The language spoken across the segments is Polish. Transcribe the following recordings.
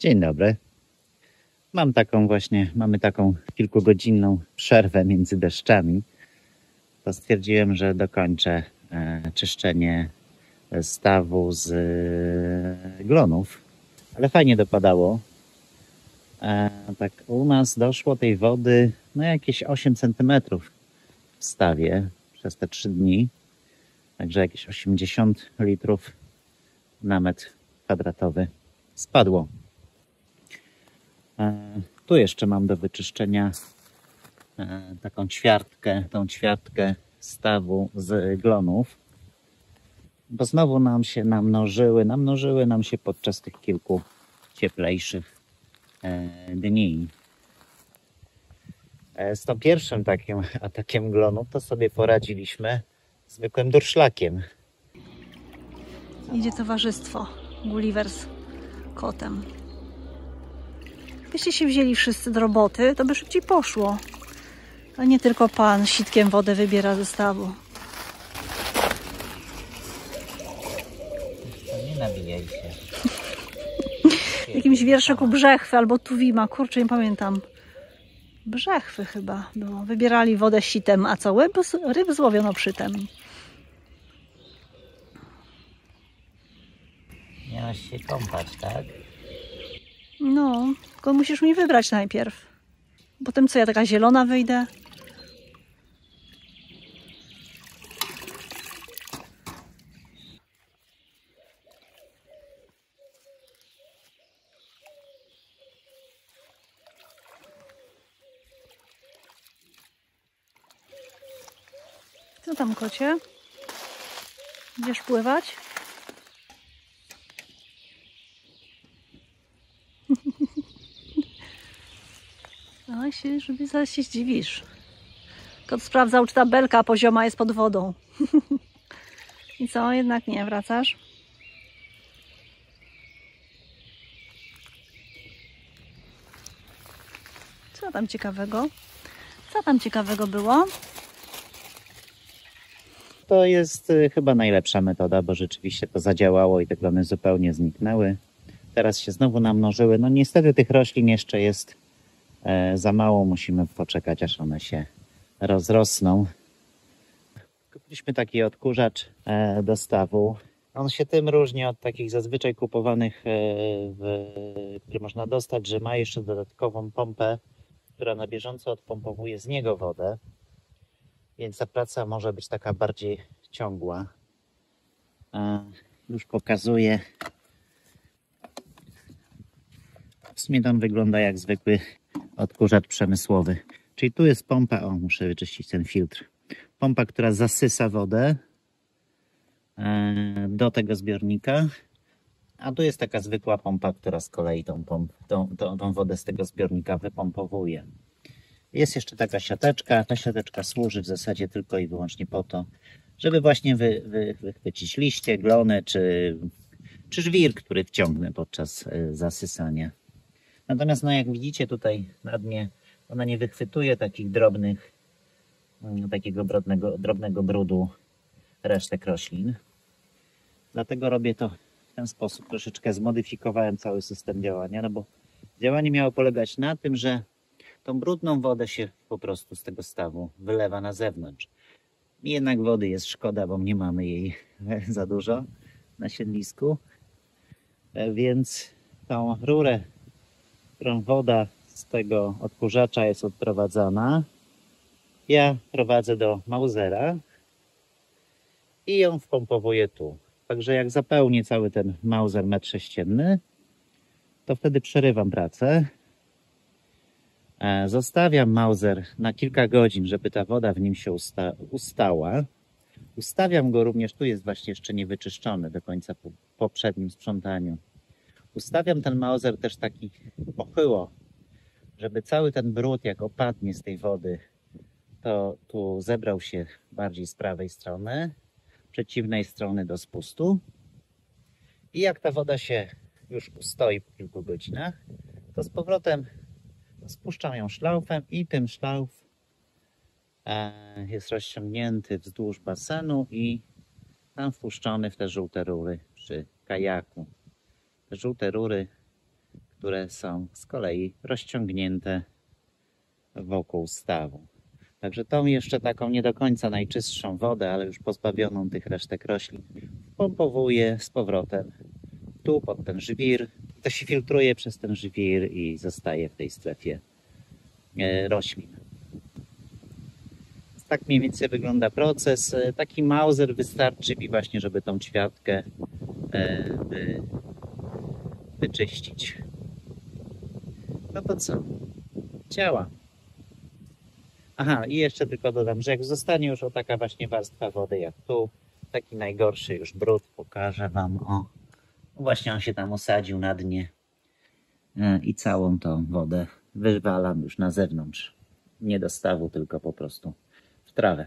Dzień dobry. Mamy taką kilkugodzinną przerwę między deszczami. To stwierdziłem, że dokończę czyszczenie stawu z glonów. Ale fajnie dopadało. Tak u nas doszło tej wody jakieś 8 cm w stawie przez te 3 dni. Także jakieś 80 litrów na metr kwadratowy spadło. Tu jeszcze mam do wyczyszczenia tą ćwiartkę stawu z glonów, bo znowu namnożyły nam się podczas tych kilku cieplejszych dni. Z tą pierwszym takim atakiem glonów to sobie poradziliśmy zwykłym durszlakiem. Idzie towarzystwo Gulliver z kotem. Gdybyście się wzięli wszyscy do roboty, to by szybciej poszło. A nie tylko pan sitkiem wodę wybiera ze stawu. Nie nabijaj się. W jakimś wierszyku Brzechwy albo Tuwima, kurczę, nie pamiętam. Brzechwy chyba było. Wybierali wodę sitem, a co? Ryb złowiono przytem. Miałaś się kąpać, tak? No, tylko musisz mi wybrać najpierw. Potem co, ja taka zielona wyjdę? Co tam, kocie? Idziesz pływać? Zaraz się zdziwisz. Kot sprawdzał, czy ta belka pozioma jest pod wodą. I co? Jednak nie, wracasz? Co tam ciekawego? Co tam ciekawego było? To jest chyba najlepsza metoda, bo rzeczywiście to zadziałało i te glony zupełnie zniknęły. Teraz się znowu namnożyły. No niestety tych roślin jeszcze jest za mało. Musimy poczekać, aż one się rozrosną. Kupiliśmy taki odkurzacz do stawu. On się tym różni od takich zazwyczaj kupowanych, które można dostać, że ma jeszcze dodatkową pompę, która na bieżąco odpompowuje z niego wodę. Więc ta praca może być taka bardziej ciągła. Już pokazuję. W sumie on wygląda jak zwykły odkurzacz przemysłowy. Czyli tu jest pompa, muszę wyczyścić ten filtr. Pompa, która zasysa wodę do tego zbiornika. A tu jest taka zwykła pompa, która z kolei tą wodę z tego zbiornika wypompowuje. Jest jeszcze taka siateczka. Ta siateczka służy w zasadzie tylko i wyłącznie po to, żeby właśnie wychwycić liście, glony czy żwir, który wciągnę podczas zasysania. Natomiast jak widzicie tutaj na dnie, ona nie wychwytuje takich takiego drobnego brudu resztek roślin. Dlatego robię to w ten sposób. Troszeczkę zmodyfikowałem cały system działania, bo działanie miało polegać na tym, że tą brudną wodę się po prostu z tego stawu wylewa na zewnątrz. I jednak wody jest szkoda, bo nie mamy jej za dużo na siedlisku. Więc tą rurę, którą woda z tego odkurzacza jest odprowadzana, ja prowadzę do Mausera i ją wpompowuję tu. Także jak zapełnię cały ten Mauser metr sześcienny, to wtedy przerywam pracę. Zostawiam Mauser na kilka godzin, żeby ta woda w nim się ustała. Ustawiam go również, tu jest właśnie jeszcze niewyczyszczony do końca po poprzednim sprzątaniu. Ustawiam ten Mauser też taki pochyło, żeby cały ten brud, jak opadnie z tej wody, to tu zebrał się bardziej z prawej strony, przeciwnej strony do spustu. I jak ta woda się już ustoi po kilku godzinach, to z powrotem spuszczam ją szlaufem i ten szlauf jest rozciągnięty wzdłuż basenu i tam wpuszczony w te żółte rury przy kajaku. Te żółte rury, które są z kolei rozciągnięte wokół stawu. Także tą jeszcze taką nie do końca najczystszą wodę, ale już pozbawioną tych resztek roślin, pompowuję z powrotem tu pod ten żwir. To się filtruje przez ten żwir i zostaje w tej strefie roślin. Tak mniej więcej wygląda proces. Taki Mauser wystarczy mi właśnie, żeby tą ćwiartkę wyczyścić. No to co? Działa. Aha, i jeszcze tylko dodam, że jak zostanie już o taka właśnie warstwa wody jak tu, taki najgorszy już brud, pokażę wam. O, właśnie on się tam osadził na dnie i całą tą wodę wywalam już na zewnątrz. Nie do stawu, tylko po prostu w trawę.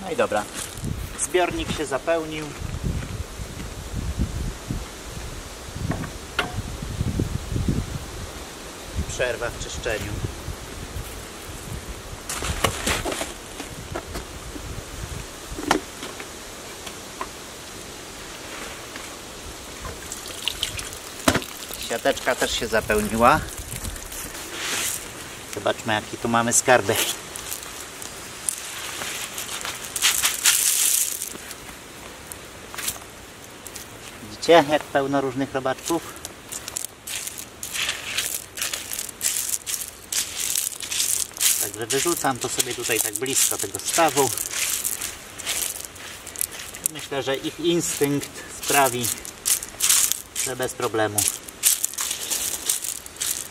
No i dobra, zbiornik się zapełnił. Przerwa w czyszczeniu. Siateczka też się zapełniła. Zobaczmy, jakie tu mamy skarby. Widzicie, jak pełno różnych robaczków? Także wyrzucam to sobie tutaj tak blisko tego stawu. Myślę, że ich instynkt sprawi, że bez problemu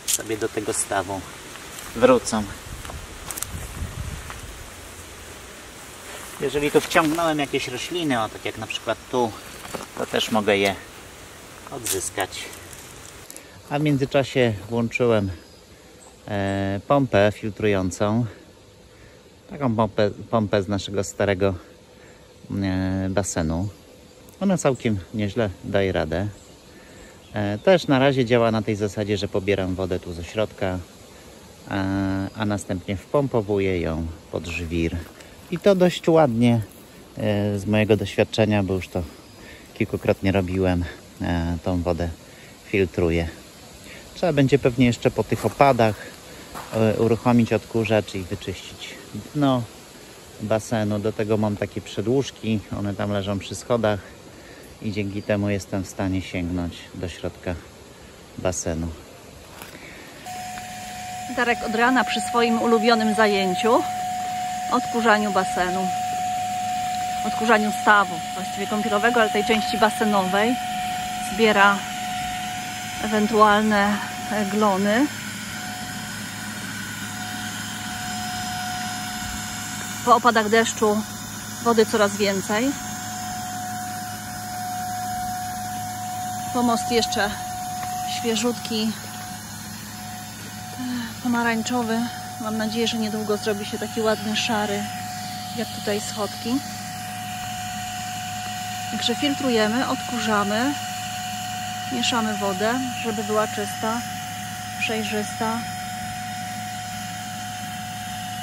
sobie do tego stawu wrócą. Jeżeli tu wciągnąłem jakieś rośliny, o tak jak na przykład tu, to też mogę je odzyskać. A w międzyczasie włączyłem pompę filtrującą. Taką pompę z naszego starego basenu. Ona całkiem nieźle daje radę. Też na razie działa na tej zasadzie, że pobieram wodę tu ze środka, a następnie wpompowuję ją pod żwir. I to dość ładnie z mojego doświadczenia, bo już to kilkukrotnie robiłem, tą wodę filtruję. Trzeba będzie pewnie jeszcze po tych opadach uruchomić odkurzacz i wyczyścić dno basenu. Do tego mam takie przedłużki, one tam leżą przy schodach i dzięki temu jestem w stanie sięgnąć do środka basenu. Darek od rana przy swoim ulubionym zajęciu, odkurzaniu basenu, odkurzaniu stawu, właściwie kąpielowego, ale tej części basenowej, zbiera ewentualne glony. Po opadach deszczu wody coraz więcej. Pomost jeszcze świeżutki, pomarańczowy. Mam nadzieję, że niedługo zrobi się taki ładny, szary, jak tutaj schodki. Także filtrujemy, odkurzamy, mieszamy wodę, żeby była czysta, przejrzysta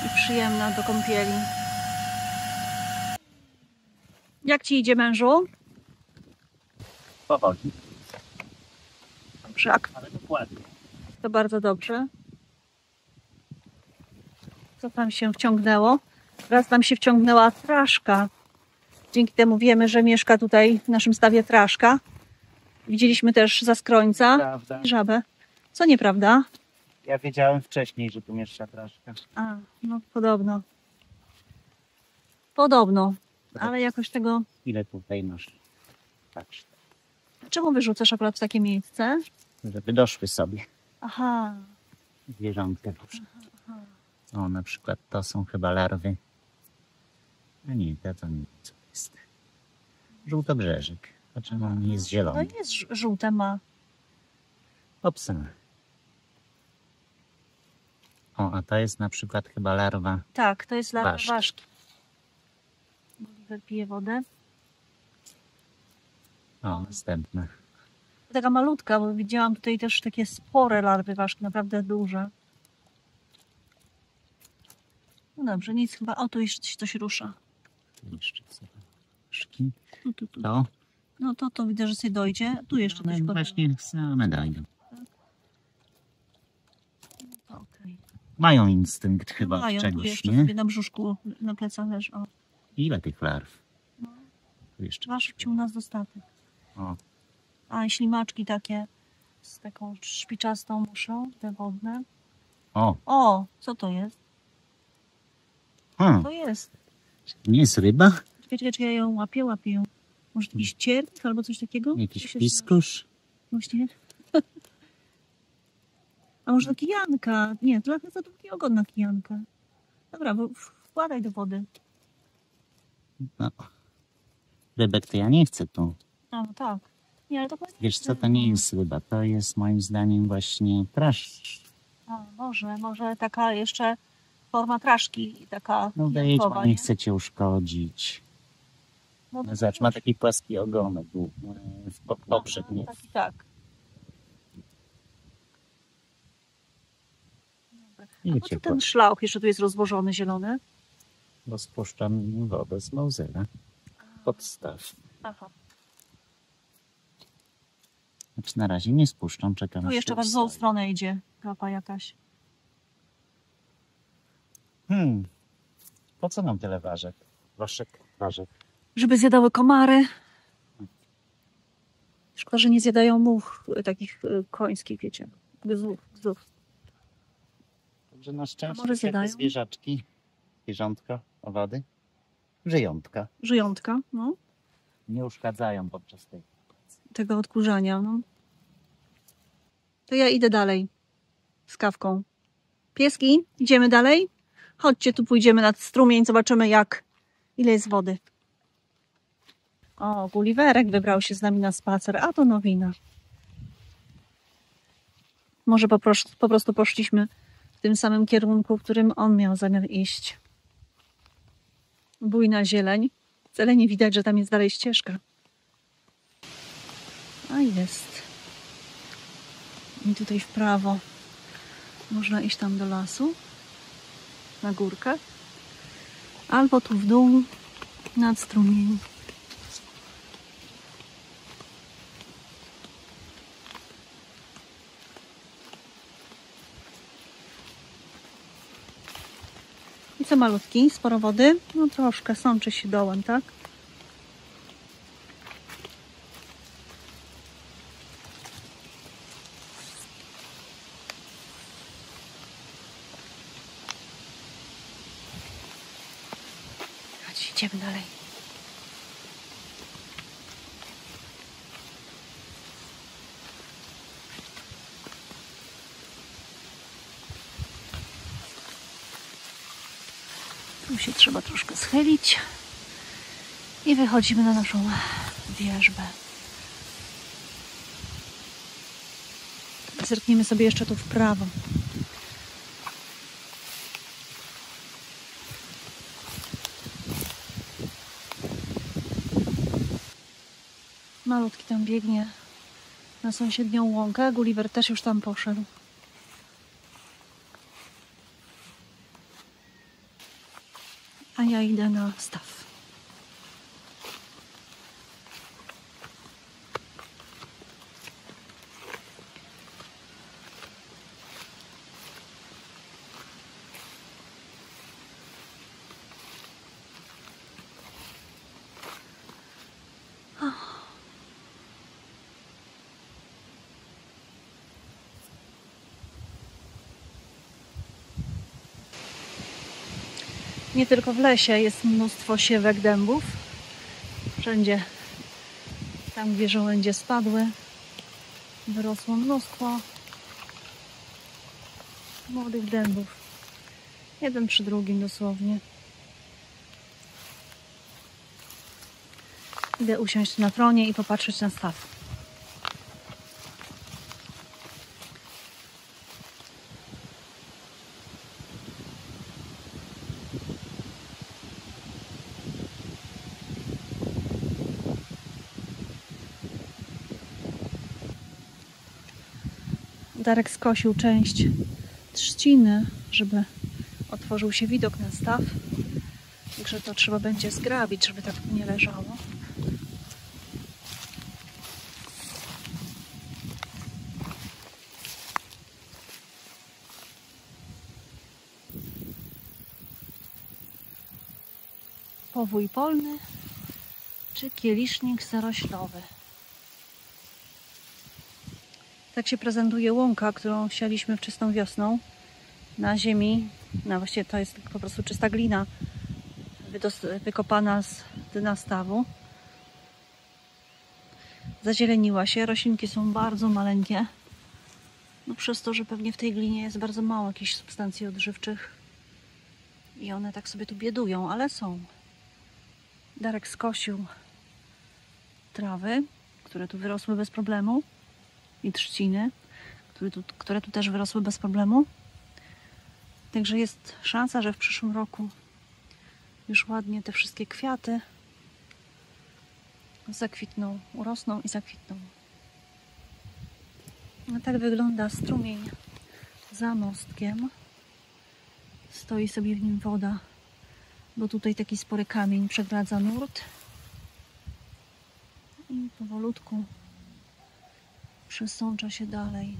i przyjemna do kąpieli. Jak Ci idzie, mężu? Powoli, Dobrze, ale dokładnie. to bardzo dobrze. Co tam się wciągnęło? Raz tam się wciągnęła traszka. Dzięki temu wiemy, że mieszka tutaj w naszym stawie traszka. Widzieliśmy też zaskrońca Prawda. i żabę. Co nieprawda? Ja wiedziałem wcześniej, że tu mieszka traszka. A, no podobno. Podobno. Ale jakoś tego... Ile tutaj masz? Patrz, Czemu wyrzucasz akurat w takie miejsce? żeby doszły sobie Aha. zwierzątka. O, na przykład to są chyba larwy. A nie, to nie, co to jest? Żółtobrzeżek. Dlaczego on nie jest No zielony? jest żółte ma. Opsa. O, a to jest na przykład chyba larwa. Tak, to jest larwa Ważki. ważki. Oliver pije wodę. O, następna. Taka malutka, bo widziałam tutaj też takie spore larwy ważki, naprawdę duże. No dobrze, nic chyba. O, tu jeszcze coś rusza. Jeszcze co? Szki. Tu. To? No to widzę, że sobie dojdzie. Tu jeszcze No coś właśnie same dajdą. Okej. Mają instynkt chyba Mają, tu czegoś, jeszcze nie? sobie na brzuszku, na plecach leży. O, Ile tych larw? Tu jeszcze. wasz u nas dostatek. O, A, i ślimaczki takie z taką szpiczastą muszą, te wodne. o. O, co to jest? Hmm. To jest. Nie jest ryba? Czekaj, ja ją łapię ją. Może jakiś cierp albo coś takiego? Jakiś Co się piskusz? Właśnie. A może to kijanka? Nie, trochę za długi ogon na kijankę. Dobra, bo wkładaj do wody. No. Rybek to ja nie chcę tu. A, no tak. Nie, ale to chyba nie Wiesz jest co, to ryba. nie jest ryba. To jest moim zdaniem właśnie traszcz. A, może taka jeszcze forma traszki. Taka No wejdź, kijankowa, bo nie chcę cię uszkodzić. No, No zobacz, ma taki płaski ogonek tu w poprzek, nie? Tak i tak. I A po cię co ten szlauch jeszcze tu jest rozłożony, zielony? bo spuszczam wodę z Mausera. Podstaw. Aha. Znaczy na razie nie spuszczam, czekam. Tu aż jeszcze się w złą ustawi. stronę idzie kapa jakaś. Po co nam tyle ważek? Ważek. Żeby zjadały komary. Szkoda, że nie zjadają much takich końskich, wiecie. Gzów. Także na szczęście może zjadają? te zwierzątka, owady, żyjątka Żyjątka, no. nie uszkadzają podczas tej. Tego odkurzania, no. To ja idę dalej z kawką. Pieski, idziemy dalej? Chodźcie, tu pójdziemy nad strumień, zobaczymy ile jest wody. O, Gulliverek wybrał się z nami na spacer, a to nowina. Może po prostu poszliśmy w tym samym kierunku, w którym on miał zamiar iść. Bujna zieleń. Wcale nie widać, że tam jest dalej ścieżka. A jest. I tutaj w prawo. Można iść tam do lasu. Na górkę. Albo tu w dół. Nad strumień. I co malutki? Sporo wody? No troszkę, sączy się dołem, tak? Chodź, idziemy dalej. Tu się trzeba troszkę schylić i wychodzimy na naszą wierzbę. zerkniemy sobie jeszcze tu w prawo. Malutki tam biegnie na sąsiednią łąkę. Gulliver też już tam poszedł. A ja idę na staw. Nie tylko w lesie jest mnóstwo siewek dębów. Wszędzie, tam gdzie żołędzie spadły, wyrosło mnóstwo młodych dębów. Jeden przy drugim dosłownie. Idę usiąść na tronie i popatrzeć na staw. Darek skosił część trzciny, żeby otworzył się widok na staw. Także to trzeba będzie zgrabić, żeby tak nie leżało. Powój polny czy kielisznik zaroślowy. Tak się prezentuje łąka, którą sialiśmy wczesną wiosną na ziemi. No właściwie to jest po prostu czysta glina wykopana z dna stawu. Zazieleniła się, roślinki są bardzo maleńkie. No przez to, że pewnie w tej glinie jest bardzo mało jakichś substancji odżywczych i one tak sobie tu biedują, ale są. Darek skosił trawy, które tu wyrosły bez problemu, i trzciny, które tu też wyrosły bez problemu. Także jest szansa, że w przyszłym roku już ładnie te wszystkie kwiaty zakwitną, urosną i zakwitną. No tak wygląda strumień za mostkiem. Stoi sobie w nim woda, bo tutaj taki spory kamień przegradza nurt. I powolutku przesącza się dalej.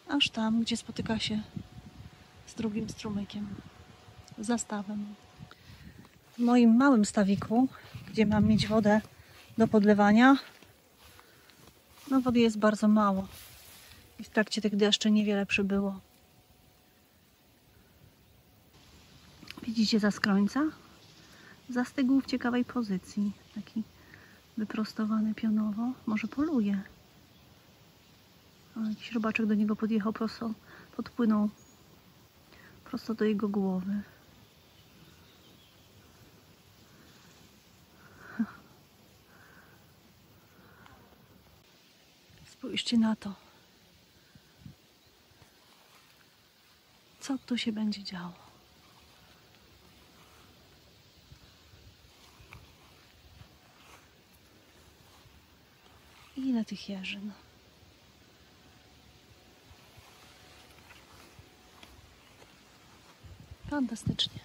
Aż tam, gdzie spotyka się z drugim strumykiem, zastawem. W moim małym stawiku, gdzie mam mieć wodę do podlewania, no wody jest bardzo mało. I w trakcie tych deszczy niewiele przybyło. Widzicie zaskrońca? Zastygł w ciekawej pozycji. Taki wyprostowany pionowo. Może poluje. A jakiś robaczek do niego podjechał prosto, podpłynął prosto do jego głowy. Spójrzcie na to. Co tu się będzie działo? Ile tych jeżyn? Fantastycznie.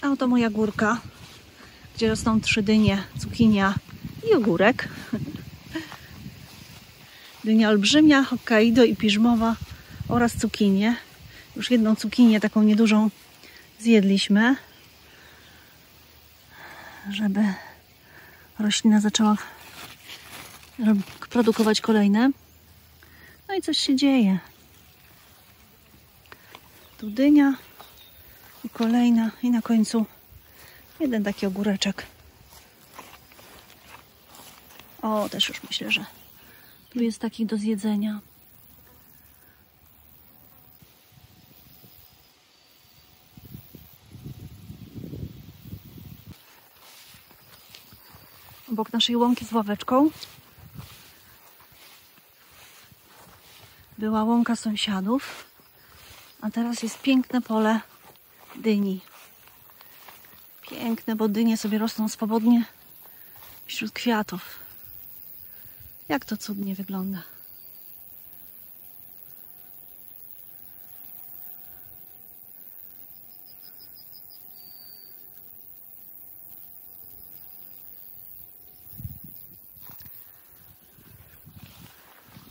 A oto moja górka, gdzie rosną 3 dynie, cukinia i ogórek. Dynia olbrzymia, Hokkaido i piżmowa oraz cukinię. Już jedną cukinię, taką niedużą, zjedliśmy, żeby roślina zaczęła produkować kolejne. No i coś się dzieje. Tu dynia i kolejna i na końcu jeden taki ogóreczek. O, też już myślę, że tu jest takich do zjedzenia. obok naszej łąki z ławeczką była łąka sąsiadów, a teraz jest piękne pole dyni. Piękne, bo dynie sobie rosną swobodnie wśród kwiatów. Jak to cudnie wygląda.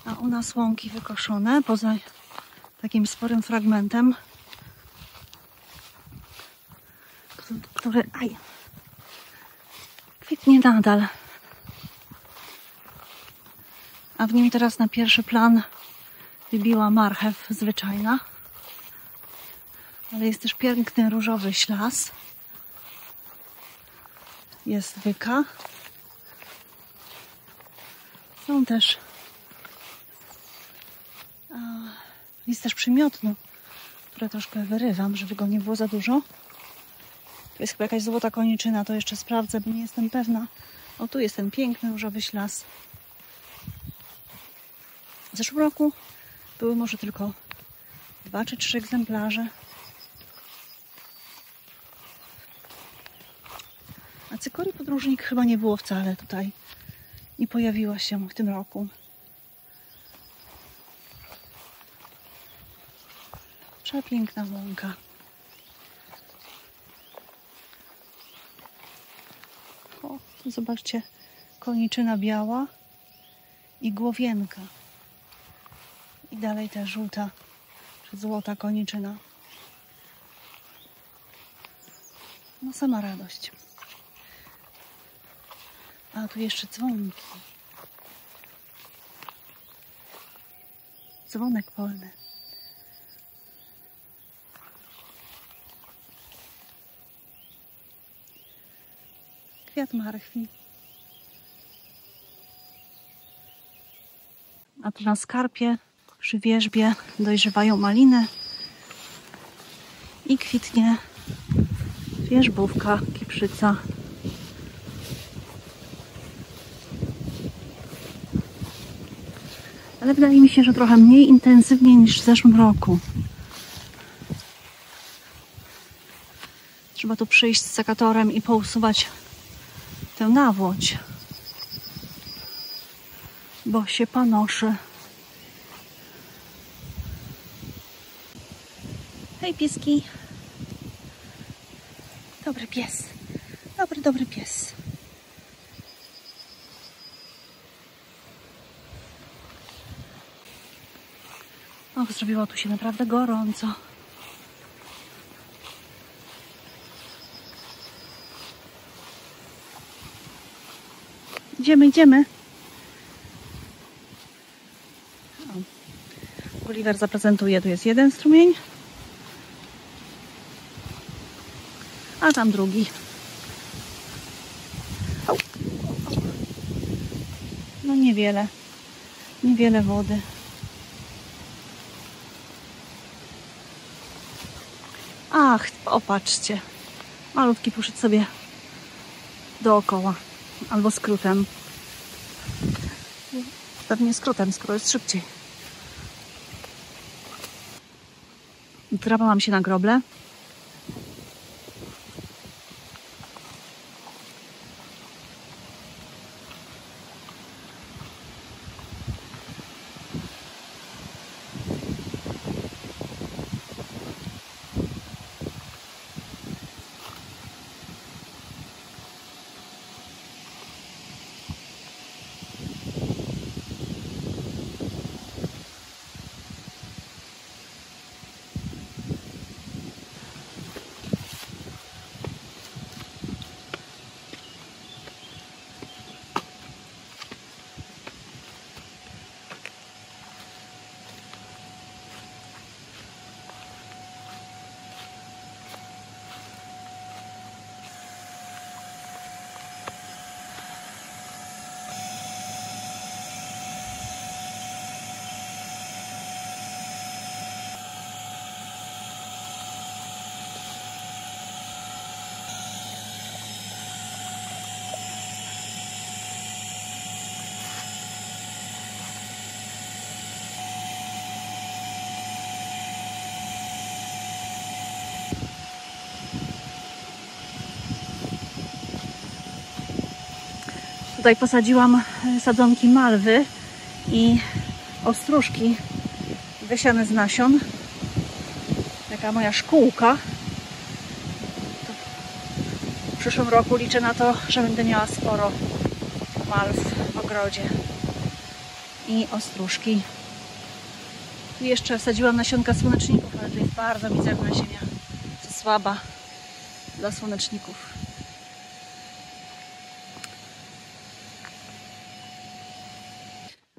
A u nas łąki wykoszone, poza takim sporym fragmentem, który kwitnie nadal. A w nim teraz na pierwszy plan wybiła marchew zwyczajna. Ale jest też piękny różowy ślas. Jest wyka. Są też jest też przymiotno, które troszkę wyrywam, żeby go nie było za dużo. Tu jest chyba jakaś złota koniczyna, to jeszcze sprawdzę, bo nie jestem pewna. O, tu jest ten piękny różowy ślas. W zeszłym roku były może tylko 2 czy 3 egzemplarze. A cykorii podróżnik chyba nie było wcale tutaj. I pojawiła się w tym roku. Przepiękna łąka. O, tu zobaczcie, koniczyna biała i głowienka. I dalej ta żółta, czy złota koniczyna. No sama radość. A tu jeszcze dzwonki. Dzwonek polny. Kwiat marchwi. A tu na skarpie przy wierzbie dojrzewają maliny i kwitnie wierzbówka, kiprzyca. Ale wydaje mi się, że trochę mniej intensywnie niż w zeszłym roku. Trzeba tu przyjść z sekatorem i pousuwać tę nawłoć, bo się panoszy. Hej pieski. Dobry pies. Dobry pies. Och, zrobiło tu się naprawdę gorąco. Idziemy. Oliver zaprezentuje, tu jest jeden strumień, a tam drugi. No niewiele wody. Ach, opatrzcie. Malutki poszedł sobie dookoła. Albo skrótem. Pewnie skrótem, skoro jest szybciej. Drapałam się na groble. Tutaj posadziłam sadzonki malwy i ostróżki wysiane z nasion. Taka moja szkółka. W przyszłym roku liczę na to, że będę miała sporo malw w ogrodzie i ostróżki. Tu jeszcze wsadziłam nasionka słoneczników, ale to jest bardzo mizerna ziemia, to słaba dla słoneczników.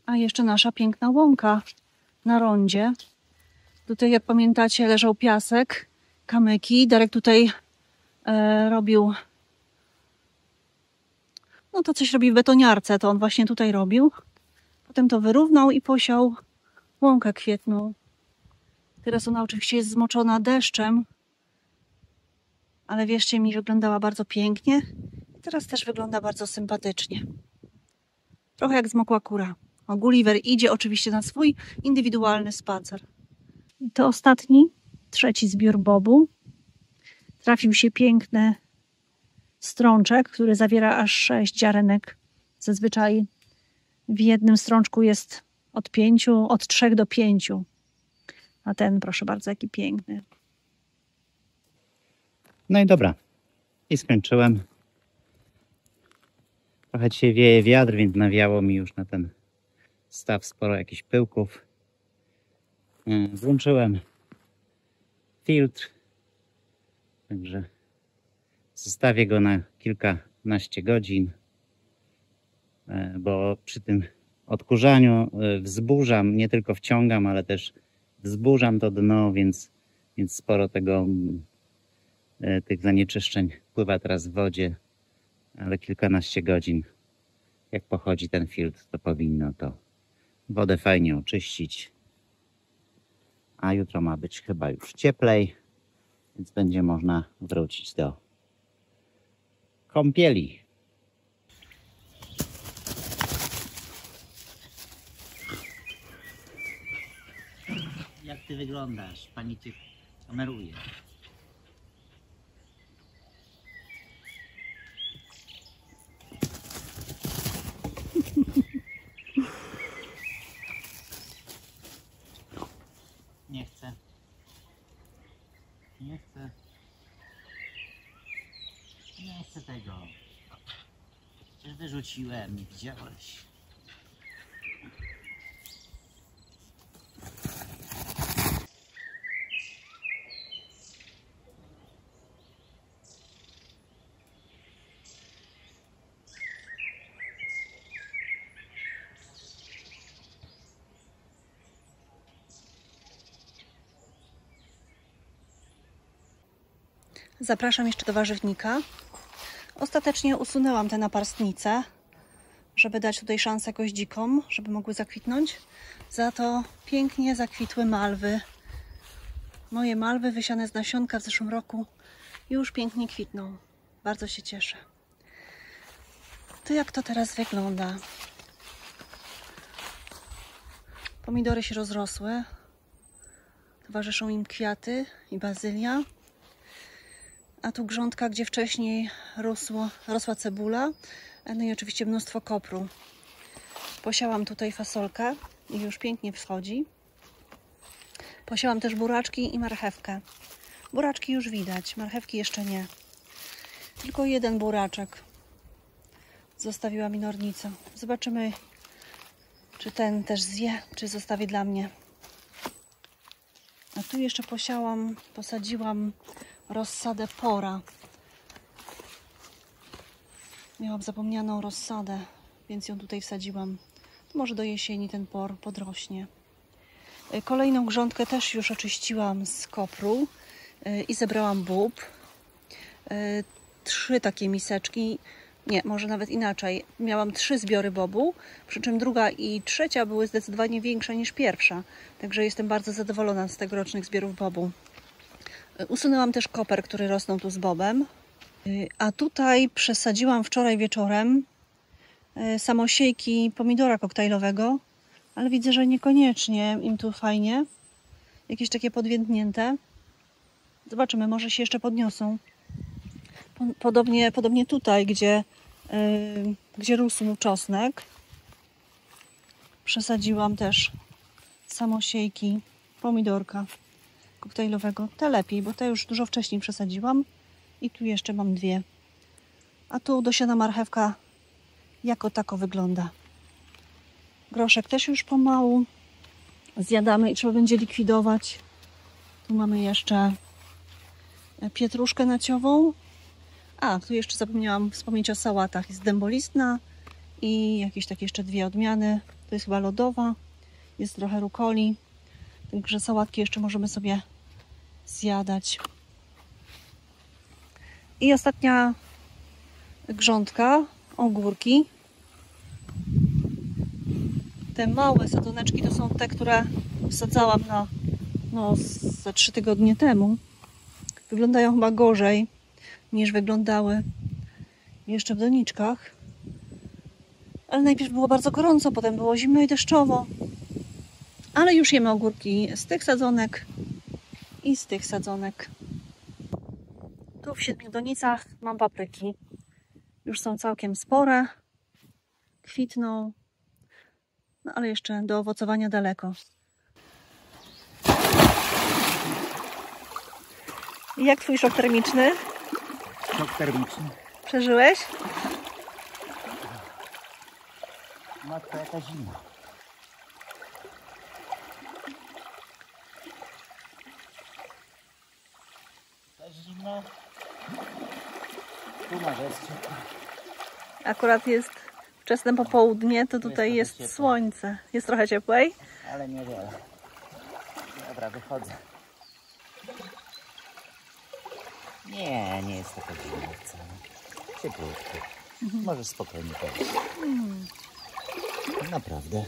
A jeszcze nasza piękna łąka na rondzie. Tutaj, jak pamiętacie, leżał piasek, kamyki. Darek tutaj robił, no to coś robi w betoniarce, to on właśnie tutaj robił. Potem to wyrównał i posiał łąkę kwietną. Teraz ona oczywiście jest zmoczona deszczem, ale wierzcie mi, wyglądała bardzo pięknie. I teraz też wygląda bardzo sympatycznie. Trochę jak zmokła kura. O, Gulliver idzie oczywiście na swój indywidualny spacer. I to ostatni, trzeci zbiór bobu. Trafił się piękny strączek, który zawiera aż 6 ziarenek. Zazwyczaj w jednym strączku jest od 3 do 5. A ten, proszę bardzo, jaki piękny. No i dobra. I skończyłem. Trochę dzisiaj wieje wiatr, więc nawiało mi już na ten staw sporo jakichś pyłków. Włączyłem filtr. Także zostawię go na kilkanaście godzin, bo przy tym odkurzaniu wzburzam, nie tylko wciągam, ale też wzburzam to dno, więc sporo tych zanieczyszczeń pływa teraz w wodzie, ale kilkanaście godzin jak pochodzi ten filtr, to powinno to wodę fajnie oczyścić. A jutro ma być chyba już cieplej, więc będzie można wrócić do kąpieli. Jak ty wyglądasz? Pani cię kameruje. Nie chcę. Nie chcę. Nie chcę tego. Przecież wyrzuciłem, nie widziałeś. Zapraszam jeszcze do warzywnika. Ostatecznie usunęłam te naparstnice, żeby dać tutaj szansę goździkom, żeby mogły zakwitnąć. Za to pięknie zakwitły malwy. Moje malwy wysiane z nasionka w zeszłym roku już pięknie kwitną. Bardzo się cieszę. To jak to teraz wygląda? Pomidory się rozrosły. Towarzyszą im kwiaty i bazylia. A tu grządka, gdzie wcześniej rosła cebula. No i oczywiście mnóstwo kopru. Posiałam tutaj fasolkę i już pięknie wschodzi. Posiałam też buraczki i marchewkę. Buraczki już widać, marchewki jeszcze nie. Tylko jeden buraczek zostawiła mi nornica. Zobaczymy, czy ten też zje, czy zostawi dla mnie. A tu jeszcze posadziłam rozsadę pora. Miałam zapomnianą rozsadę, więc ją tutaj wsadziłam. Może do jesieni ten por podrośnie. Kolejną grządkę też już oczyściłam z kopru i zebrałam bób. 3 takie miseczki. Nie, może nawet inaczej. Miałam 3 zbiory bobu, przy czym druga i trzecia były zdecydowanie większe niż pierwsza. Także jestem bardzo zadowolona z tegorocznych zbiorów bobu. Usunęłam też koper, który rosnął tu z bobem. A tutaj przesadziłam wczoraj wieczorem samosiejki pomidora koktajlowego, ale widzę, że niekoniecznie im tu fajnie. Jakieś takie podwiętnięte. Zobaczymy, może się jeszcze podniosą. Podobnie tutaj, gdzie gdzie rósł czosnek. Przesadziłam też samosiejki pomidorka koktajlowego. Te lepiej, bo te już dużo wcześniej przesadziłam. I tu jeszcze mam 2. A tu dosiana marchewka jako tako wygląda. Groszek też już pomału zjadamy i trzeba będzie likwidować. Tu mamy jeszcze pietruszkę naciową. A, tu jeszcze zapomniałam wspomnieć o sałatach. Jest dębolistna i jakieś takie jeszcze 2 odmiany. To jest chyba lodowa. Jest trochę rukoli. Także sałatki jeszcze możemy sobie zjadać. I ostatnia grządka, ogórki. Te małe sadzoneczki to są te, które wsadzałam ze 3 tygodnie temu. Wyglądają chyba gorzej niż wyglądały jeszcze w doniczkach. Ale najpierw było bardzo gorąco, potem było zimno i deszczowo. Ale już jemy ogórki z tych sadzonek i z tych sadzonek. Tu w 7 donicach mam papryki. Już są całkiem spore. Kwitną. No ale jeszcze do owocowania daleko. Jak twój szok termiczny? Szok termiczny. Przeżyłeś? Matka, jaka zima. Ta zima. Tu na wescie. Akurat jest wczesne popołudnie, to tutaj jest słońce. Jest trochę cieplej? Ale niewiele. Dobra, wychodzę. Nie jest taka zimna wcale. Cieplutko. Możesz spokojnie powiedzieć. Naprawdę.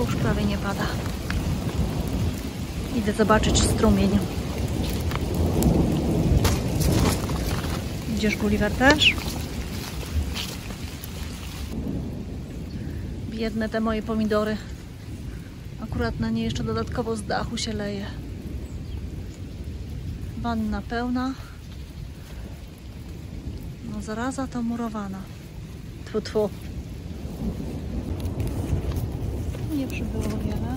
Już prawie nie pada. Idę zobaczyć strumień. Idziesz, Gulliver, też? Biedne te moje pomidory. Akurat na nie jeszcze dodatkowo z dachu się leje. Wanna pełna. No zaraza to murowana. Tfu, tfu. Nie przybyło wiele.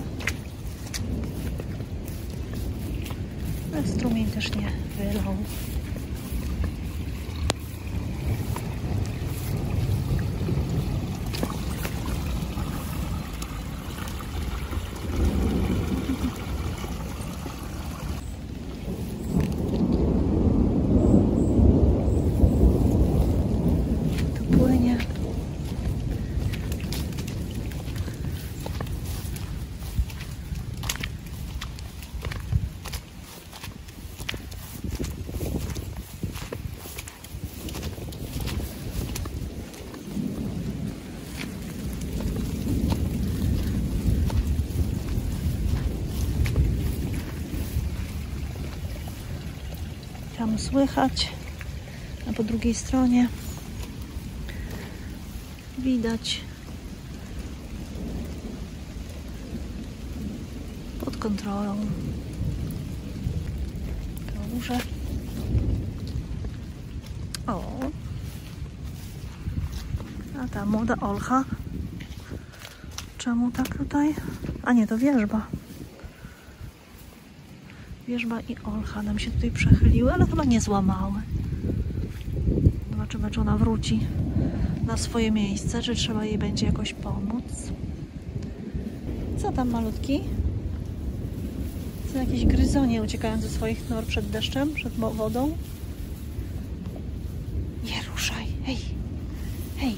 Ale strumień też nie wylał. Tu płynie. Tam słychać, a po drugiej stronie widać pod kontrolą kałuże. O, a ta młoda olcha, czemu tak tutaj? A nie, to wierzba. Wierzba i olcha nam się tutaj przechyliły, ale chyba nie złamały. Zobaczymy, czy ona wróci na swoje miejsce, czy trzeba jej będzie jakoś pomóc. Co tam, malutki? Są jakieś gryzonie uciekają ze swoich nor przed deszczem, przed wodą. Nie ruszaj, hej, hej.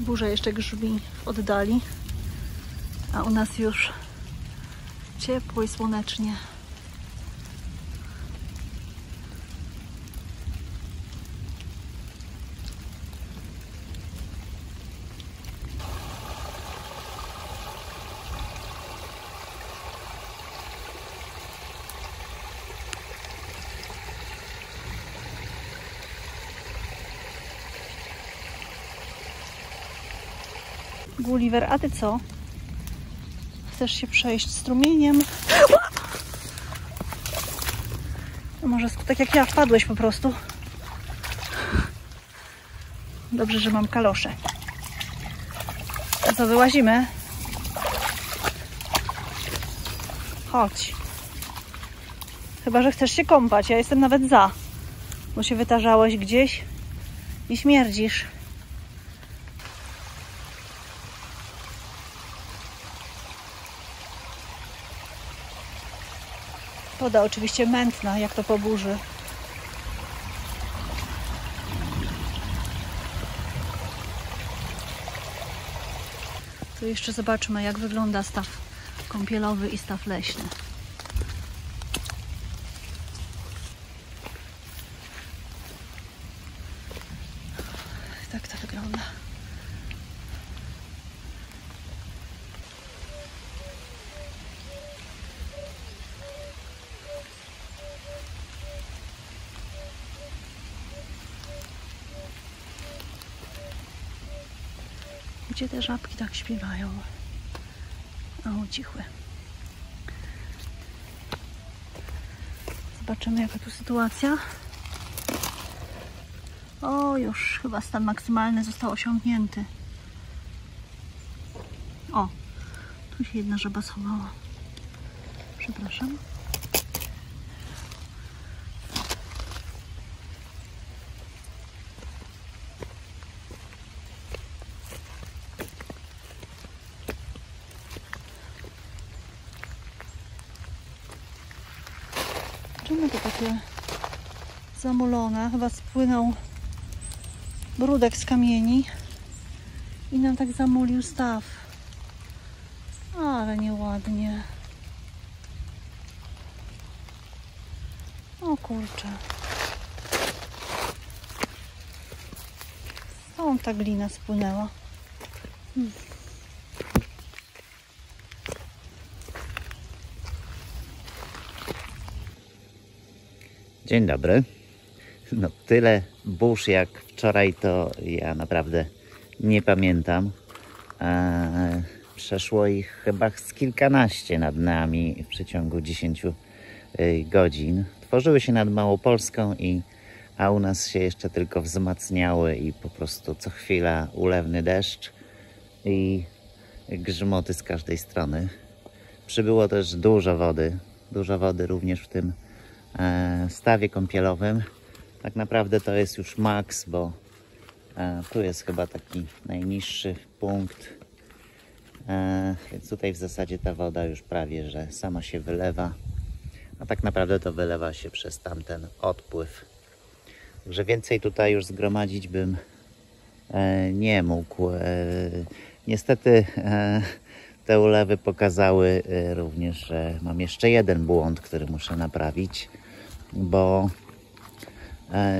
Burza jeszcze grzmi w oddali, a u nas już ciepło i słonecznie. Gulliver, a ty co? Chcesz się przejść strumieniem? No może tak jak ja wpadłeś po prostu. Dobrze, że mam kalosze. A co, wyłazimy? Chodź. Chyba że chcesz się kąpać. Ja jestem nawet za. Bo się wytarzałeś gdzieś i śmierdzisz. Woda oczywiście mętna, jak to po burzy. Tu jeszcze zobaczmy, jak wygląda staw kąpielowy i staw leśny. Tak to wygląda. Gdzie te żabki tak śpiewają? O, ucichły. Zobaczymy, jaka tu sytuacja. O, już chyba stan maksymalny został osiągnięty. O, tu się jedna żaba schowała. Przepraszam. Czemu to takie zamulone? Chyba spłynął brudek z kamieni i nam tak zamulił staw. Ale nieładnie. O kurczę. Stąd ta glina spłynęła. Dzień dobry. No tyle burz jak wczoraj to ja naprawdę nie pamiętam. Przeszło ich chyba z kilkanaście nad nami w przeciągu 10 godzin. Tworzyły się nad Małopolską, a u nas się jeszcze tylko wzmacniały i po prostu co chwila ulewny deszcz i grzmoty z każdej strony. Przybyło też dużo wody również w tym stawie kąpielowym. Tak naprawdę to jest już maks, bo tu jest chyba taki najniższy punkt, więc tutaj w zasadzie ta woda już prawie że sama się wylewa, a tak naprawdę to wylewa się przez tamten odpływ. Także więcej tutaj już zgromadzić bym nie mógł. Niestety te ulewy pokazały również, że mam jeszcze jeden błąd, który muszę naprawić, bo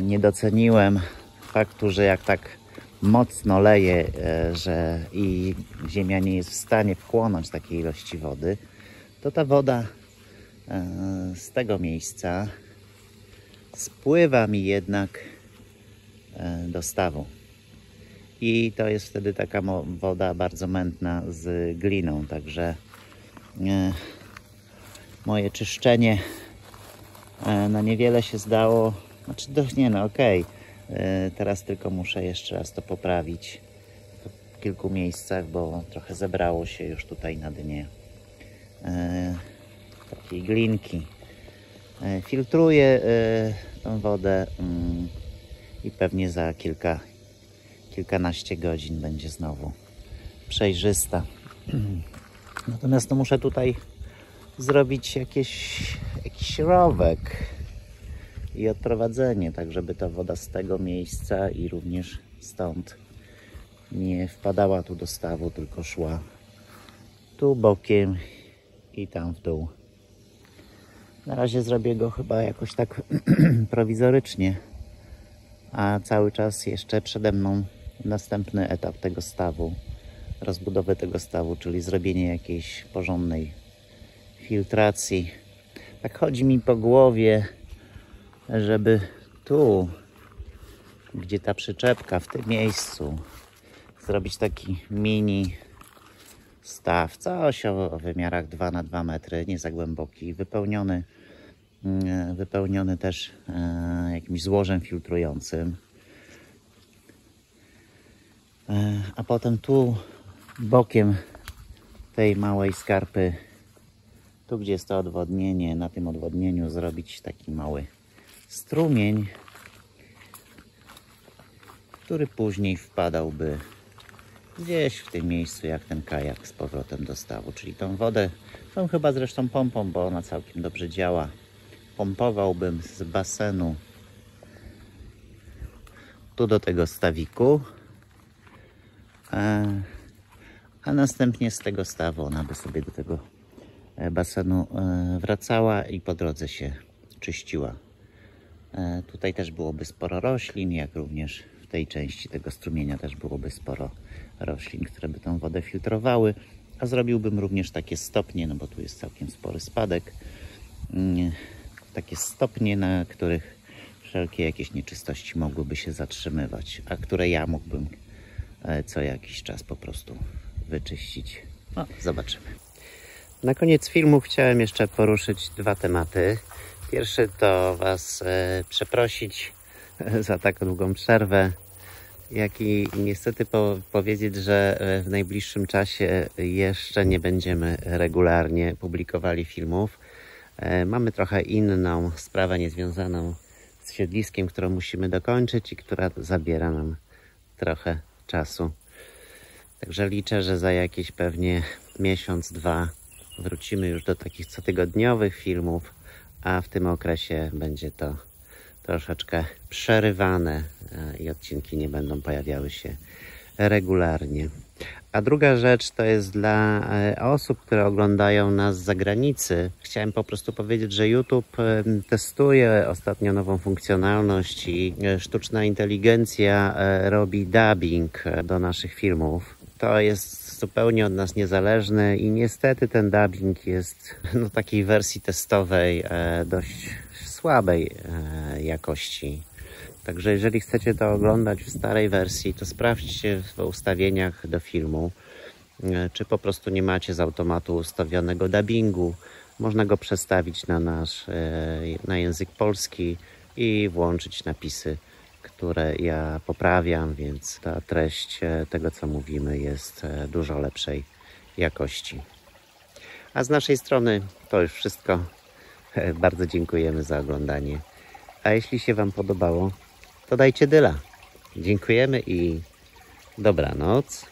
nie doceniłem faktu, że jak tak mocno leje, że i ziemia nie jest w stanie wchłonąć takiej ilości wody, to ta woda z tego miejsca spływa mi jednak do stawu. I to jest wtedy taka woda bardzo mętna z gliną, także moje czyszczenie na niewiele się zdało. Znaczy, okej. Teraz tylko muszę jeszcze raz to poprawić w kilku miejscach, bo trochę zebrało się już tutaj na dnie takiej glinki. Filtruję tą wodę i pewnie za kilkanaście godzin będzie znowu przejrzysta. Natomiast no, muszę tutaj zrobić jakiś rowek i odprowadzenie, tak żeby ta woda z tego miejsca i również stąd nie wpadała tu do stawu, tylko szła tu bokiem i tam w dół. Na razie zrobię go chyba jakoś tak prowizorycznie, a cały czas jeszcze przede mną następny etap tego stawu, rozbudowy tego stawu, czyli zrobienie jakiejś porządnej filtracji. Tak chodzi mi po głowie, żeby tu, gdzie ta przyczepka, w tym miejscu, zrobić taki mini staw całościowo o wymiarach 2 na 2 metry, nie za głęboki, wypełniony też jakimś złożem filtrującym. A potem tu bokiem tej małej skarpy, tu gdzie jest to odwodnienie, na tym odwodnieniu zrobić taki mały strumień, który później wpadałby gdzieś w tym miejscu, jak ten kajak z powrotem do stawu. Czyli tą wodę, tą chyba zresztą pompą, bo ona całkiem dobrze działa, pompowałbym z basenu tu do tego stawiku, a następnie z tego stawu ona by sobie do tego basenu wracała i po drodze się czyściła. Tutaj też byłoby sporo roślin, jak również w tej części tego strumienia też byłoby sporo roślin, które by tą wodę filtrowały, a zrobiłbym również takie stopnie, no bo tu jest całkiem spory spadek, takie stopnie, na których wszelkie jakieś nieczystości mogłyby się zatrzymywać, a które ja mógłbym co jakiś czas po prostu wyczyścić. No, zobaczymy. Na koniec filmu chciałem jeszcze poruszyć 2 tematy. Pierwszy to Was przeprosić za tak długą przerwę, jak i niestety powiedzieć, że w najbliższym czasie jeszcze nie będziemy regularnie publikowali filmów. Mamy trochę inną sprawę niezwiązaną z siedliskiem, którą musimy dokończyć i która zabiera nam trochę czasu. Także liczę, że za jakieś pewnie miesiąc, 2 wrócimy już do takich cotygodniowych filmów, a w tym okresie będzie to troszeczkę przerywane i odcinki nie będą pojawiały się regularnie. A druga rzecz to jest dla osób, które oglądają nas z zagranicy. Chciałem po prostu powiedzieć, że YouTube testuje ostatnio nową funkcjonalność i sztuczna inteligencja robi dubbing do naszych filmów. To jest zupełnie od nas niezależne i niestety ten dubbing jest no, takiej wersji testowej dość słabej jakości. Także jeżeli chcecie to oglądać w starej wersji, to sprawdźcie w ustawieniach do filmu, czy po prostu nie macie z automatu ustawionego dubbingu. Można go przestawić na język polski i włączyć napisy, które ja poprawiam, więc ta treść tego, co mówimy, jest dużo lepszej jakości. A z naszej strony to już wszystko. Bardzo dziękujemy za oglądanie. A jeśli się Wam podobało, to dajcie dyla. Dziękujemy i dobranoc.